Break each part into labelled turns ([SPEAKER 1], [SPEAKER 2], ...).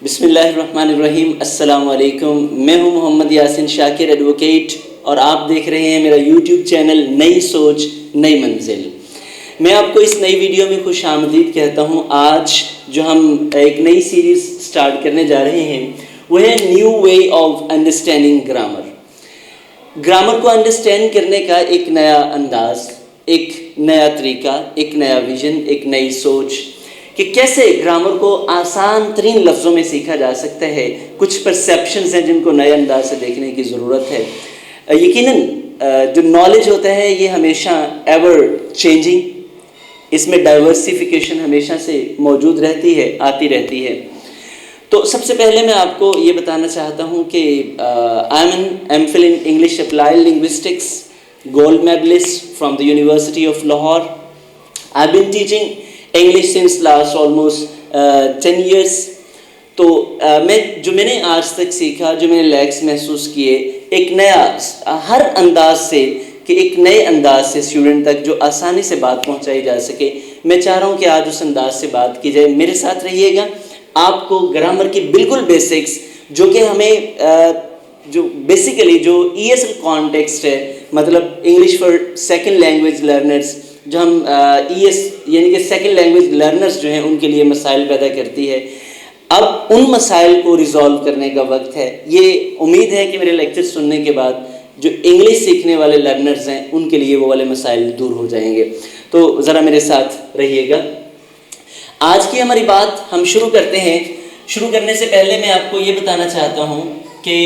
[SPEAKER 1] बिस्मिल्लाहिर्रहमानिर्रहीम। अस्सलाम वालेकुम। मैं हूं मोहम्मद यासिन शाकिर एडवोकेट और आप देख रहे हैं मेरा यूट्यूब चैनल नई सोच नई मंजिल। मैं आपको इस नई वीडियो में खुश आमदीद कहता हूं। आज जो हम एक नई सीरीज़ स्टार्ट करने जा रहे हैं वो है new way of understanding grammar. Grammar को अंडरस्टैंड करने का एक नया अंदाज, एक नया तरीका, एक नया विजन, एक नई सोच कि कैसे ग्रामर को आसान तरीन लफ्ज़ों में सीखा जा सकता है। कुछ परसेप्शंस हैं जिनको नए अंदाज से देखने की ज़रूरत है। यकीनन जो नॉलेज होता है ये हमेशा एवर चेंजिंग, इसमें डाइवर्सिफिकेशन हमेशा से मौजूद रहती है, आती रहती है। तो सबसे पहले मैं आपको ये बताना चाहता हूँ कि I am an M Phil in English applied linguistics, gold medallist from the university of Lahore. I been teaching English since last almost 10 years। तो मैंने आज तक सीखा, जो मैंने लैक्स महसूस किए, एक नया हर अंदाज से कि एक नए अंदाज से स्टूडेंट तक जो आसानी से बात पहुंचाई जा सके, मैं चाह रहा हूं कि आज उस अंदाज से बात की जाए। मेरे साथ रहिएगा। आपको ग्रामर की बिल्कुल बेसिक्स, जो कि हमें जो बेसिकली जो ESL कॉन्टेक्स्ट है, मतलब English for second language learners, जो हम ES यानी कि सेकंड लैंग्वेज लर्नर्स जो हैं उनके लिए मसाइल पैदा करती है। अब उन मसाइल को रिजॉल्व करने का वक्त है। ये उम्मीद है कि मेरे लेक्चर सुनने के बाद जो इंग्लिश सीखने वाले लर्नर्स हैं उनके लिए वो वाले मसाइल दूर हो जाएंगे। तो ज़रा मेरे साथ रहिएगा। आज की हमारी बात हम शुरू करते हैं। शुरू करने से पहले मैं आपको ये बताना चाहता हूँ कि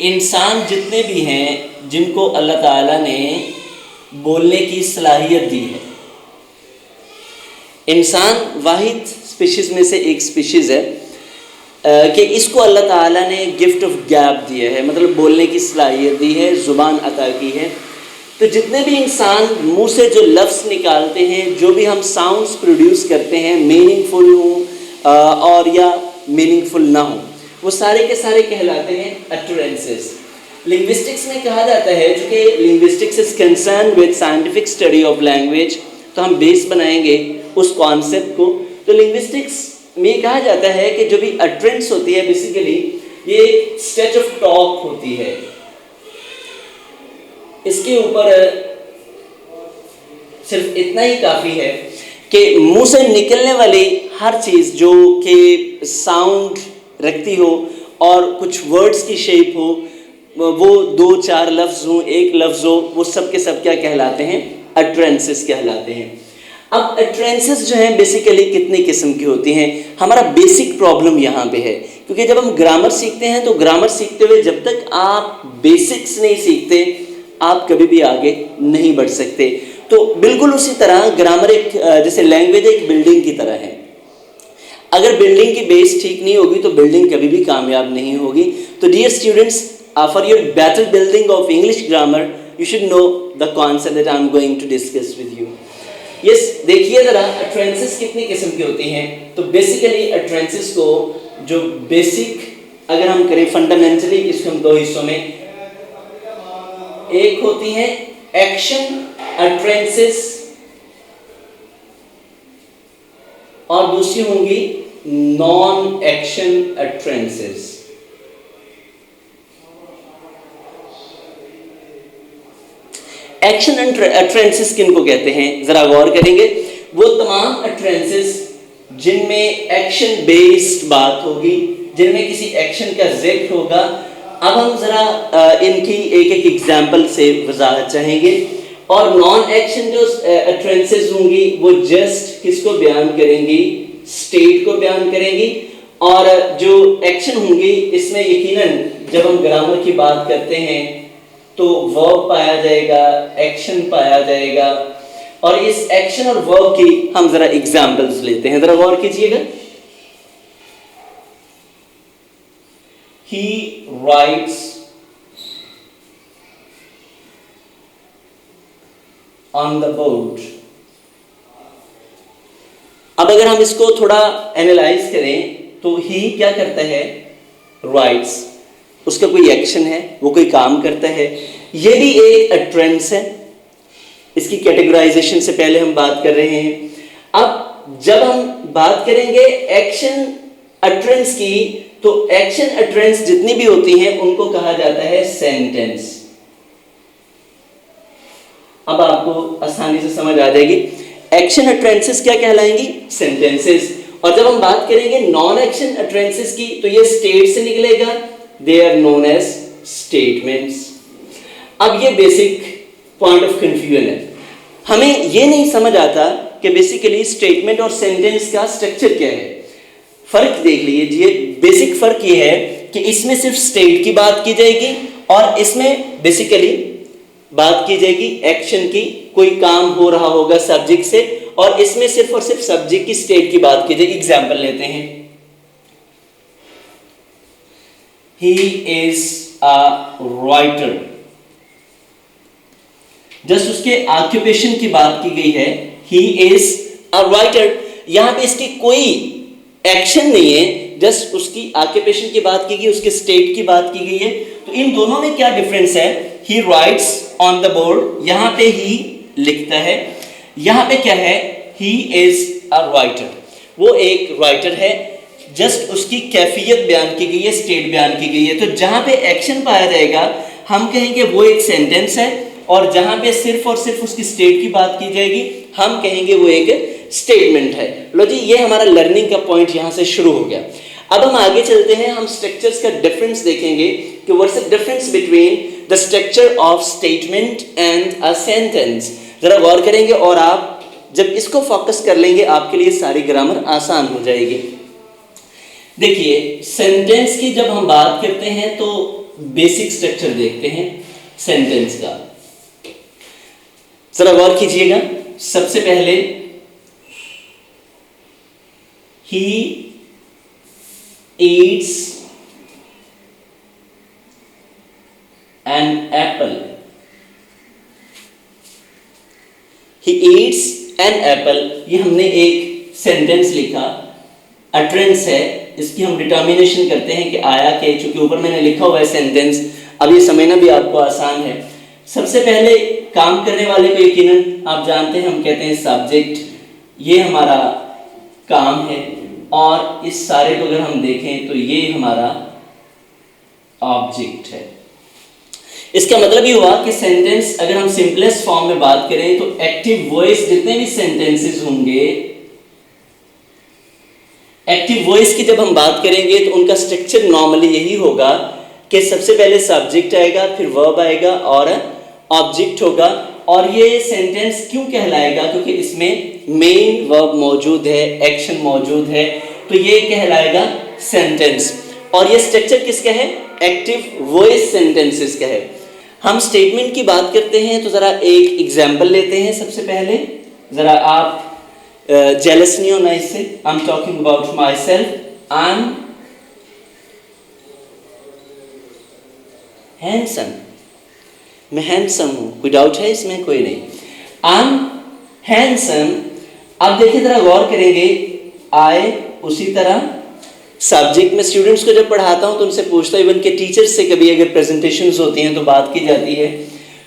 [SPEAKER 1] इंसान जितने भी हैं जिनको अल्लाह ताला ने बोलने की सलाहियत दी है, इंसान वाहिद स्पीशीज़ में से एक स्पीशीज़ है कि इसको अल्लाह ताला ने गिफ्ट ऑफ गैप दिया है, मतलब बोलने की सलाहियत दी है, ज़ुबान अता की है। तो जितने भी इंसान मुंह से जो लफ्ज़ निकालते हैं, जो भी हम साउंड्स प्रोड्यूस करते हैं, मीनिंगफुल हों और या मीनिंगफुल ना हो, वो सारे के सारे कहलाते हैं अटरेंसेस। लिंग्विस्टिक्स में कहा जाता है, चूँकि linguistics is concern with scientific study of language, तो हम बेस बनाएंगे उस कॉन्सेप्ट को। तो लिंग्विस्टिक्स में कहा जाता है कि जो भी अटरेंस होती है बेसिकली ये स्टेज ऑफ टॉक होती है। इसके ऊपर सिर्फ इतना ही काफ़ी है कि मुंह से निकलने वाली हर चीज़ जो कि साउंड रखती हो और कुछ वर्ड्स की शेप हो, वो 2-4 लफ्ज़ हों, एक लफ्ज़ हो, वो सब के सब क्या कहलाते हैं? अटरेंसेस कहलाते हैं। अब अटरेंसेस जो हैं बेसिकली कितनी किस्म की होती हैं? हमारा बेसिक प्रॉब्लम यहाँ पे है, क्योंकि जब हम ग्रामर सीखते हैं तो ग्रामर सीखते हुए जब तक आप बेसिक्स नहीं सीखते आप कभी भी आगे नहीं बढ़ सकते। तो बिल्कुल उसी तरह ग्रामर एक जैसे लैंग्वेज एक बिल्डिंग की तरह है। अगर बिल्डिंग की बेस ठीक नहीं होगी तो बिल्डिंग कभी भी कामयाब नहीं होगी। तो dear students, for your better building of English grammar, you should know the concept that I am going to discuss with you. Yes, देखिए ज़रा utterances कितनी किस्म की होती हैं। तो basically utterances को जो basic अगर हम करें fundamentally इसको हम 2 हिस्सों में, एक होती हैं action utterances और दूसरी होंगी non action utterances। Action utterances किनको कहते हैं जरा गौर करेंगे। वो तमाम अटरेंसेस जिनमें एक्शन बेस्ड बात होगी, जिनमें किसी एक्शन का जिक्र होगा। अब हम जरा इनकी एक एक एग्जांपल से वजाहत चाहेंगे। और नॉन एक्शन जो अटरेंसेस होंगी वो जस्ट किसको बयान करेंगी? स्टेट को बयान करेंगी। और जो एक्शन होंगी इसमें यकीनन जब हम ग्रामर की बात करते हैं तो वर्ब पाया जाएगा, एक्शन पाया जाएगा। और इस एक्शन और वर्ब की हम जरा एग्जांपल्स लेते हैं, जरा गौर कीजिएगा। He writes on the board। अब अगर हम इसको थोड़ा एनालाइज करें तो ही क्या करता है? राइट्स। उसका कोई एक्शन है, वो कोई काम करता है। ये भी एक अटरेंस है। इसकी कैटेगराइजेशन से पहले हम बात कर रहे हैं। अब जब हम बात करेंगे एक्शन अटरेंस की तो एक्शन अटरेंस जितनी भी होती हैं उनको कहा जाता है सेंटेंस। अब आपको आसानी से समझ आ जाएगी, एक्शन अटरेंसेस क्या कहलाएंगी? सेंटेंसेस। और जब हम बात करेंगे नॉन एक्शन अटरेंसेस की तो ये स्टेट से निकलेगा, they are known as statements. अब ये बेसिक पॉइंट ऑफ कंफ्यूजन है, हमें ये नहीं समझ आता कि बेसिकली स्टेटमेंट और सेंटेंस का स्ट्रक्चर क्या है। फर्क देख लीजिए, बेसिक फर्क ये है कि इसमें सिर्फ स्टेट की बात की जाएगी और इसमें बेसिकली बात की जाएगी एक्शन की, कोई काम हो रहा होगा सब्जेक्ट से, और इसमें सिर्फ और सिर्फ सब्जेक्ट की स्टेट की बात की जाएगी। एग्जाम्पल लेते हैं, he is a writer, just उसके ऑक्यूपेशन की बात की गई है, ही इज अ राइटर। यहां पे इसकी कोई एक्शन नहीं है, जस्ट उसकी ऑक्यूपेशन की बात की गई, उसके स्टेट की बात की गई है। तो इन दोनों में क्या डिफरेंस है? ही राइट्स ऑन द बोर्ड, यहां पे ही लिखता है, यहां पे क्या है? ही इज अ राइटर, वो एक राइटर है, जस्ट उसकी कैफियत बयान की गई है, स्टेट बयान की गई है। तो जहां पे एक्शन पाया जाएगा हम कहेंगे वो एक सेंटेंस है, और जहां पे सिर्फ और सिर्फ उसकी स्टेट की बात की जाएगी हम कहेंगे वो एक स्टेटमेंट है। लो जी, ये हमारा लर्निंग का पॉइंट यहां से शुरू हो गया। अब हम आगे चलते हैं, हम स्ट्रक्चर्स का डिफरेंस देखेंगे कि what's the difference between the structure of statement and a sentence. जरा गौर करेंगे और आप जब इसको फोकस कर लेंगे आपके लिए सारी ग्रामर आसान हो जाएगी। देखिए, सेंटेंस की जब हम बात करते हैं तो बेसिक स्ट्रक्चर देखते हैं सेंटेंस का, जरा गौर कीजिएगा। सबसे पहले ही eats an apple, he eats an apple, ये हमने एक सेंटेंस लिखा, अटरेंस है, इसकी हम डिटर्मिनेशन करते हैं कि आया क्या, चूंकि ऊपर मैंने लिखा हुआ है सेंटेंस, अब ये समझना भी आपको आसान है। सबसे पहले काम करने वाले को यकीनन आप जानते हैं, हम कहते हैं सब्जेक्ट, ये हमारा काम है, और इस सारे को अगर हम देखें तो ये हमारा ऑब्जेक्ट है। इसका मतलब ये हुआ कि सेंटेंस अगर हम सिंपलेस्ट फॉर्म में बात करें तो एक्टिव वॉइस जितने भी सेंटेंसेस होंगे, एक्टिव वॉइस की जब हम बात करेंगे तो उनका स्ट्रक्चर नॉर्मली यही होगा कि सबसे पहले सब्जेक्ट आएगा, फिर वर्ब आएगा और ऑब्जेक्ट होगा। और ये सेंटेंस क्यों कहलाएगा? क्योंकि इसमें मेन वर्ब मौजूद है, एक्शन मौजूद है, तो ये कहलाएगा सेंटेंस। और ये स्ट्रक्चर किसका है? एक्टिव वॉइस सेंटेंसेस का है। हम स्टेटमेंट की बात करते हैं तो जरा एक एग्जांपल लेते हैं। सबसे पहले जरा आप जेलस नहीं होना इससे, I am talking about my self, I am handsome, मैं हैंडसम हूं, कोई डाउट है इसमें? कोई नहीं, आई एम हैंडसम। अब देखिए जरा गौर करेंगे, आई उसी तरह सब्जेक्ट में स्टूडेंट्स को जब पढ़ाता हूं तो उनसे पूछता हूं, इवन के टीचर्स से कभी अगर प्रेजेंटेशंस होती हैं तो बात की जाती है,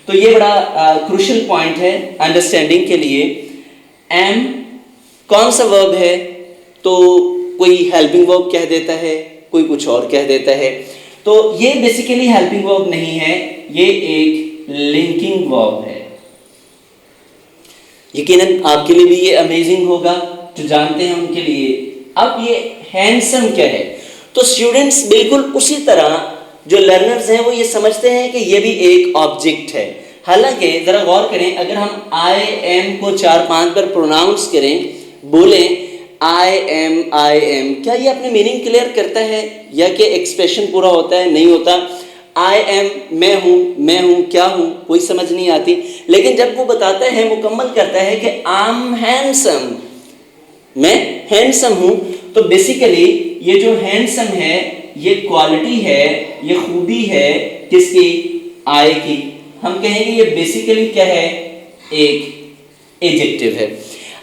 [SPEAKER 1] तो ये बड़ा क्रूशियल पॉइंट है अंडरस्टैंडिंग के लिए। एम कौन सा वर्ब है? तो कोई हेल्पिंग वर्ब कह देता है, कोई कुछ और कह देता है, तो ये बेसिकली हेल्पिंग वर्ब नहीं है, ये एक लिंकिंग वर्ब है। यकीनन आपके लिए भी ये अमेजिंग होगा, जो जानते हैं उनके लिए। अब ये हैंडसम क्या है? तो स्टूडेंट्स बिल्कुल उसी तरह जो लर्नर्स हैं वो ये समझते हैं कि ये भी एक ऑब्जेक्ट है। हालांकि जरा गौर करें, अगर हम आई एम को 4-5 बार प्रोनाउंस करें, बोलें आई एम, क्या ये अपने मीनिंग क्लियर करता है या कि एक्सप्रेशन पूरा होता है? नहीं होता। आई एम मैं हूं, क्या हूं, कोई समझ नहीं आती। लेकिन जब वो बताता है, मुकम्मल करता है कि आई एम हैंडसम, मैं हैंडसम हूं, तो बेसिकली ये जो हैंडसम है ये क्वालिटी है, ये खूबी है किसकी? आई की। हम कहेंगे ये बेसिकली क्या है? एक एडजेक्टिव है।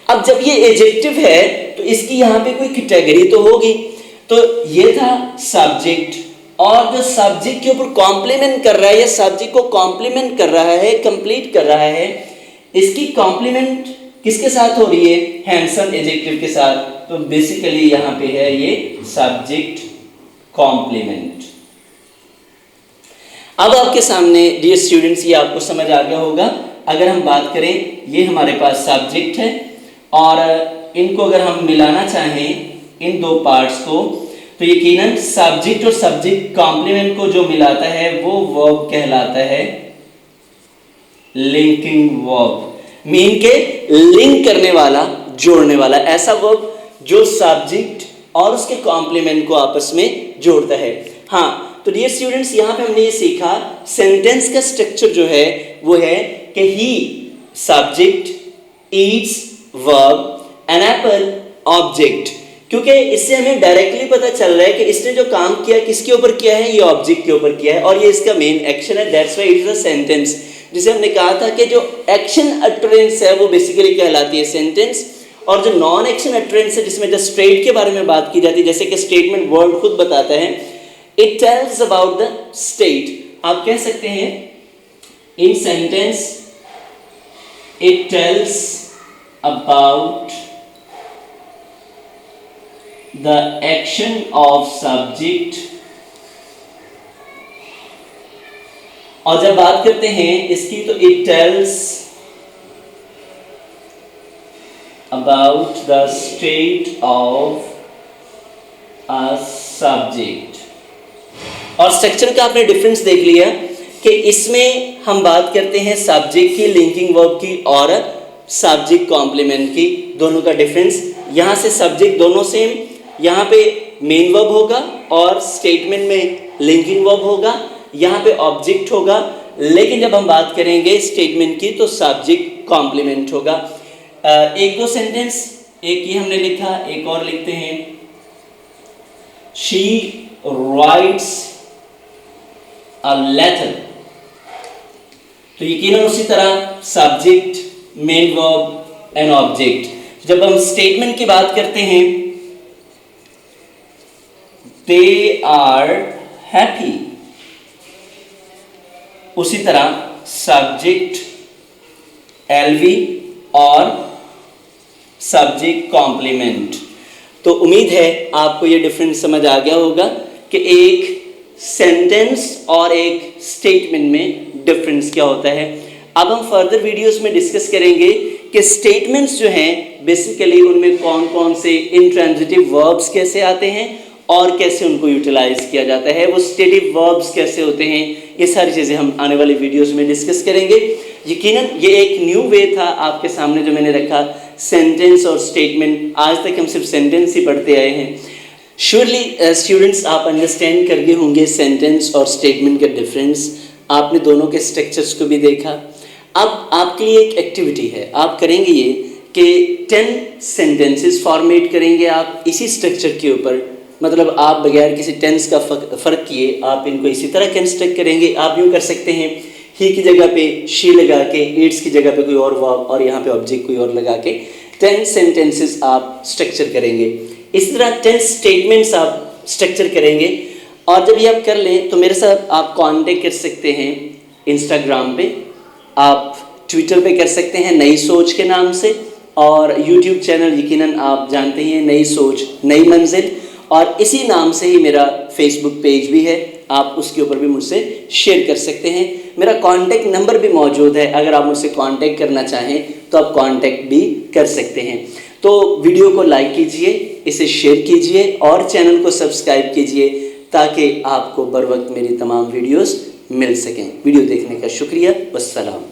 [SPEAKER 1] अब जब ये एडजेक्टिव है तो इसकी यहाँ पे कोई कैटेगरी तो होगी। तो ये था सब्जेक्ट, और जो सब्जेक्ट के ऊपर कॉम्प्लीमेंट कर रहा है या सब्जेक्ट को कॉम्प्लीमेंट कर रहा है, कंप्लीट कर रहा है, इसकी कॉम्प्लीमेंट किसके साथ हो रही है? हैंडसम एडजेक्टिव के साथ। तो बेसिकली यहाँ पे है ये सब्जेक्ट कॉम्प्लीमेंट। अब आपके सामने डियर स्टूडेंट्स ये आपको समझ आ गया होगा। अगर हम बात करें, ये हमारे पास सब्जेक्ट है और इनको अगर हम मिलाना चाहें इन दो पार्ट्स को, तो यकीनन सब्जेक्ट और सब्जेक्ट कॉम्प्लीमेंट को जो मिलाता है वो वर्ब कहलाता है लिंकिंग वर्ब। मीन के लिंक करने वाला, जोड़ने वाला, ऐसा वर्ब जो सब्जेक्ट और उसके कॉम्प्लीमेंट को आपस में जोड़ता है। हाँ, तो डियर स्टूडेंट्स यहाँ पे हमने ये सीखा सेंटेंस का स्ट्रक्चर जो है वो है कि he subject, eats verb, an apple object. क्योंकि इससे हमें डायरेक्टली पता चल रहा है कि इसने जो काम किया किसके ऊपर किया है, ये ऑब्जेक्ट के ऊपर किया है और ये इसका मेन एक्शन है। That's why it is a sentence. जिसे हमने कहा था कि जो एक्शन अटरेंस है वो बेसिकली कहलाती है सेंटेंस, और जो नॉन एक्शन अटरेंस है जिसमें जस्ट स्टेट के बारे में बात की जाती है, जैसे कि स्टेटमेंट वर्ड खुद बताता है, it tells about the state. आप कह सकते हैं in sentence it tells about the action of subject. और जब बात करते हैं इसकी तो it tells about the state of a subject. और स्ट्रक्चर का आपने डिफरेंस देख लिया कि इसमें हम बात करते हैं सब्जेक्ट की, लिंकिंग वर्ब की और सब्जेक्ट कॉम्प्लीमेंट की, दोनों का डिफरेंस। यहाँ से सब्जेक्ट दोनों सेम, यहाँ पे मेन वर्ब होगा और स्टेटमेंट में लिंकिंग वर्ब होगा, यहाँ पे ऑब्जेक्ट होगा। लेकिन जब हम बात करेंगे स्टेटमेंट की तो सब्जेक्ट कॉम्प्लीमेंट होगा। एक दो सेंटेंस, एक ये हमने लिखा, एक और लिखते हैं, शी राइट्स अ लेटर। तो यकीनन उसी तरह subject, main verb and object. जब हम स्टेटमेंट की बात करते हैं, दे आर हैप्पी, उसी तरह सब्जेक्ट एलवी और सब्जेक्ट कॉम्प्लीमेंट। तो उम्मीद है आपको ये डिफरेंस समझ आ गया होगा कि एक सेंटेंस और एक स्टेटमेंट में डिफरेंस क्या होता है। अब हम फर्दर वीडियोस में डिस्कस करेंगे कि स्टेटमेंट्स जो हैं बेसिकली उनमें कौन कौन से इंट्रांजिटिव वर्ब्स कैसे आते हैं और कैसे उनको यूटिलाइज किया जाता है, वो स्टेटिव वर्ब्स कैसे होते हैं, ये सारी चीज़ें हम आने वाली वीडियोस में डिस्कस करेंगे। यकीनन ये एक न्यू वे था आपके सामने जो मैंने रखा, सेंटेंस और स्टेटमेंट। आज तक हम सिर्फ सेंटेंस ही पढ़ते आए हैं। श्योरली स्टूडेंट्स आप अंडरस्टैंड कर गए होंगे सेंटेंस और स्टेटमेंट का डिफरेंस। आपने दोनों के स्ट्रक्चर्स को भी देखा। अब आपके लिए एक एक्टिविटी है, आप करेंगे ये कि 10 सेंटेंसेस फॉर्मेट करेंगे आप इसी स्ट्रक्चर के ऊपर। मतलब आप बगैर किसी टेंस का फ़र्क किए आप इनको इसी तरह कंस्ट्रक्ट करेंगे। आप यूँ कर सकते हैं, ही की जगह पे शी लगा के, इट्स की जगह पे कोई और वर्ब और यहाँ पे ऑब्जेक्ट कोई और लगा के 10 सेंटेंसेस आप स्ट्रक्चर करेंगे। इस तरह 10 स्टेटमेंट्स आप स्ट्रक्चर करेंगे। और जब ये आप कर लें तो मेरे साथ आप कांटेक्ट कर सकते हैं इंस्टाग्राम पे, आप ट्विटर पे कर सकते हैं नई सोच के नाम से, और यूट्यूब चैनल यकीनन आप जानते हैं नई सोच नई मंजिल, और इसी नाम से ही मेरा फेसबुक पेज भी है, आप उसके ऊपर भी मुझसे शेयर कर सकते हैं। मेरा कांटेक्ट नंबर भी मौजूद है, अगर आप मुझसे कांटेक्ट करना चाहें तो आप कांटेक्ट भी कर सकते हैं। तो वीडियो को लाइक कीजिए, इसे शेयर कीजिए और चैनल को सब्सक्राइब कीजिए ताकि आपको बर वक्त मेरी तमाम वीडियोस मिल सकें। वीडियो देखने का शुक्रिया। वस्सलाम।